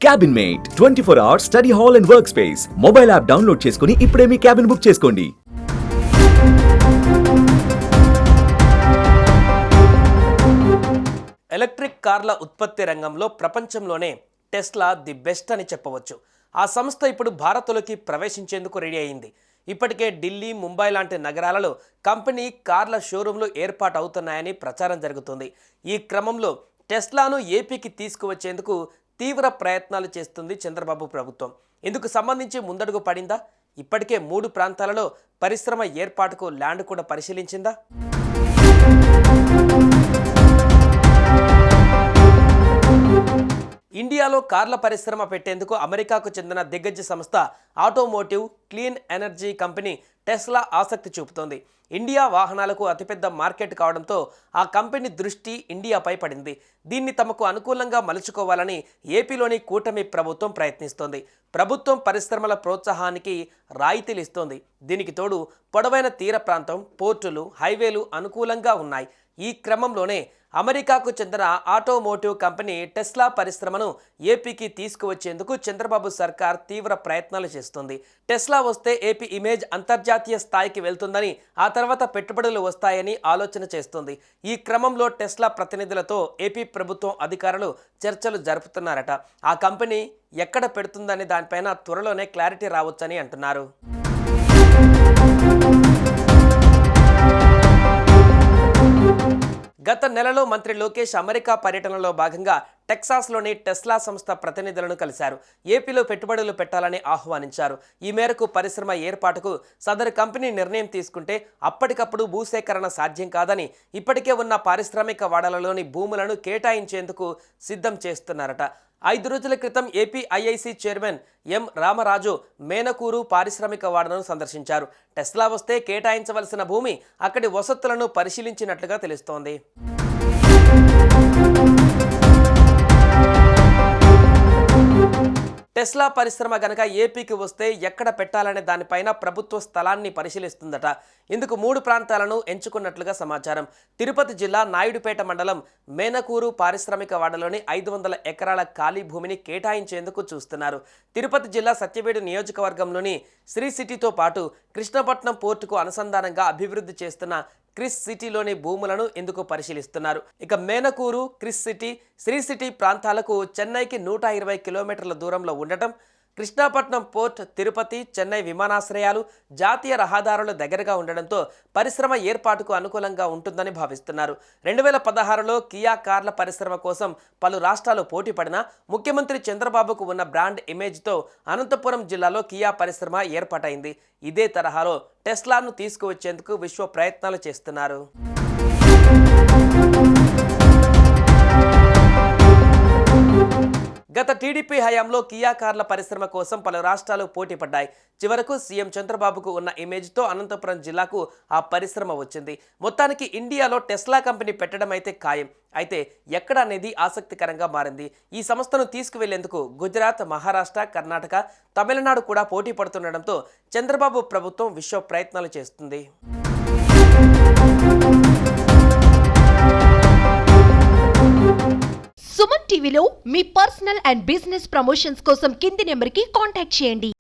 Cabin mate 24 hours study hall and work space mobile app download చేసుకుని ఇప్పుడే మీ cabin book చేసుకోండి. Electric కార్ల ఉత్పత్తి రంగంలో ప్రపంచంలోనే టెస్లా ది బెస్ట్ అని చెప్పవచ్చు. ఆ సంస్థ ఇప్పుడు భారత్లోకి ప్రవేశించేందుకు రెడీ అయింది. ఇప్పటికే ఢిల్లీ, ముంబై లాంటి నగరాలలో కంపెనీ కార్ల షోరూంలు ఏర్పాటు అవుతున్నాయని ప్రచారం జరుగుతుంది. ఈ క్రమంలో టెస్లాను ఏపీకి తీసుకువచ్చేందుకు తీవ్ర ప్రయత్నాలు చేస్తుంది చంద్రబాబు ప్రభుత్వం. ఇందుకు సంబంధించి ముందడుగు పడిందా? ఇప్పటికే 3 ప్రాంతాలలో పరిశ్రమ ఏర్పాటుకు ల్యాండ్ కూడా పరిశీలించిందా? ఇండియాలో కార్ల పరిశ్రమ పెట్టేందుకు అమెరికాకు చెందిన దిగ్గజ సంస్థ automotive clean energy company Tesla ఆసక్తి చూపుతోంది. ఇండియా వాహనాలకు అతిపెద్ద మార్కెట్ కావడంతో ఆ కంపెనీ దృష్టి ఇండియాపై పడింది. దీన్ని తమకు అనుకూలంగా మలుచుకోవాలని ఏపీలోని కూటమి ప్రభుత్వం ప్రయత్నిస్తోంది. ప్రభుత్వం పరిశ్రమల ప్రోత్సాహానికి రాయితీలు ఇస్తోంది. దీనికి తోడు పొడవైన తీర ప్రాంతం, పోర్టులు, హైవేలు అనుకూలంగా ఉన్నాయి. ఈ క్రమంలోనే అమెరికాకు చెందిన ఆటోమోటివ్ కంపెనీ టెస్లా పరిశ్రమను ఏపీకి తీసుకువచ్చేందుకు చంద్రబాబు సర్కార్ తీవ్ర ప్రయత్నాలు చేస్తుంది. టెస్లా వస్తే ఏపీ ఇమేజ్ అంతర్జాతీయ స్థాయికి వెళ్తుందని, ఆ తర్వాత పెట్టుబడులు వస్తాయని ఆలోచన చేస్తుంది. ఈ క్రమంలో టెస్లా ప్రతినిధులతో ఏపీ ప్రభుత్వం అధికారులు చర్చలు జరుపుతున్నారట. ఆ కంపెనీ ఎక్కడ పెడుతుందనే దానిపైన త్వరలోనే క్లారిటీ రావచ్చని అంటున్నారు. గత నెలలో మంత్రి లోకేష్ అమెరికా పర్యటనలో భాగంగా టెక్సాస్లోని టెస్లా సంస్థ ప్రతినిధులను కలిశారు. ఏపీలో పెట్టుబడులు పెట్టాలని ఆహ్వానించారు. ఈ మేరకు పరిశ్రమ ఏర్పాటుకు సదరు కంపెనీ నిర్ణయం తీసుకుంటే అప్పటికప్పుడు భూసేకరణ సాధ్యం కాదని, ఇప్పటికే ఉన్న పారిశ్రామిక వాడలలోని భూములను కేటాయించేందుకు సిద్ధం చేస్తున్నారట. 5 రోజుల క్రితం AP IIC chairman M Ramaraju Menakuru పారిశ్రామిక వాడను సందర్శించారు. టెస్లా వస్తే కేటాయించవలసిన భూమి, అక్కడి వసతులను పరిశీలించినట్లుగా తెలుస్తోంది. టెస్లా పరిశ్రమ గనక ఏపీకి వస్తే ఎక్కడ పెట్టాలనే దానిపైన ప్రభుత్వ స్థలాన్ని పరిశీలిస్తుందట. ఇందుకు 3 ప్రాంతాలను ఎంచుకున్నట్లుగా సమాచారం. తిరుపతి జిల్లా నాయుడుపేట మండలం మేనకూరు పారిశ్రామిక వాడలోని 500 ఎకరాల ఖాళీ భూమిని కేటాయించేందుకు చూస్తున్నారు. తిరుపతి జిల్లా సత్యవేడు నియోజకవర్గంలోని శ్రీ సిటీతో పాటు కృష్ణపట్నం పోర్టుకు అనుసంధానంగా అభివృద్ధి చేస్తున్న క్రిస్ సిటీలోని భూములను ఇందుకు పరిశీలిస్తున్నారు. ఇక మేనకూరు, క్రిస్ సిటీ, శ్రీ సిటీ ప్రాంతాలకు చెన్నైకి 120 కిలోమీటర్ల దూరంలో ఉండటం, కృష్ణపట్నం పోర్ట్, తిరుపతి, చెన్నై విమానాశ్రయాలు, జాతీయ రహదారుల దగ్గరగా ఉండడంతో పరిశ్రమ ఏర్పాటుకు అనుకూలంగా ఉంటుందని భావిస్తున్నారు. 2016లో కియా కార్ల పరిశ్రమ కోసం పలు రాష్ట్రాలు పోటీ పడినా ముఖ్యమంత్రి చంద్రబాబుకు ఉన్న బ్రాండ్ ఇమేజ్తో అనంతపురం జిల్లాలో కియా పరిశ్రమ ఏర్పాటైంది. ఇదే తరహాలో టెస్లాను తీసుకువచ్చేందుకు విశ్వ ప్రయత్నాలు చేస్తున్నారు. గత టీడీపీ హయాంలో కియా కార్ల పరిశ్రమ కోసం పలు రాష్ట్రాలు పోటీ పడ్డాయి. చివరకు సీఎం చంద్రబాబుకు ఉన్న ఇమేజ్తో అనంతపురం జిల్లాకు ఆ పరిశ్రమ వచ్చింది. మొత్తానికి ఇండియాలో టెస్లా కంపెనీ పెట్టడం అయితే ఖాయం. అయితే ఎక్కడ అనేది ఆసక్తికరంగా మారింది. ఈ సంస్థను తీసుకువెళ్లేందుకు గుజరాత్, మహారాష్ట్ర, కర్ణాటక, తమిళనాడు కూడా పోటీ పడుతుండటంతో చంద్రబాబు ప్రభుత్వం విశ్వ ప్రయత్నాలు చేస్తుంది. సుమన్ టీవీలో మీ పర్సనల్ అండ్ బిజినెస్ ప్రమోషన్స్ కోసం కింది నెంబర్కి కాంటాక్ట్ చేయండి.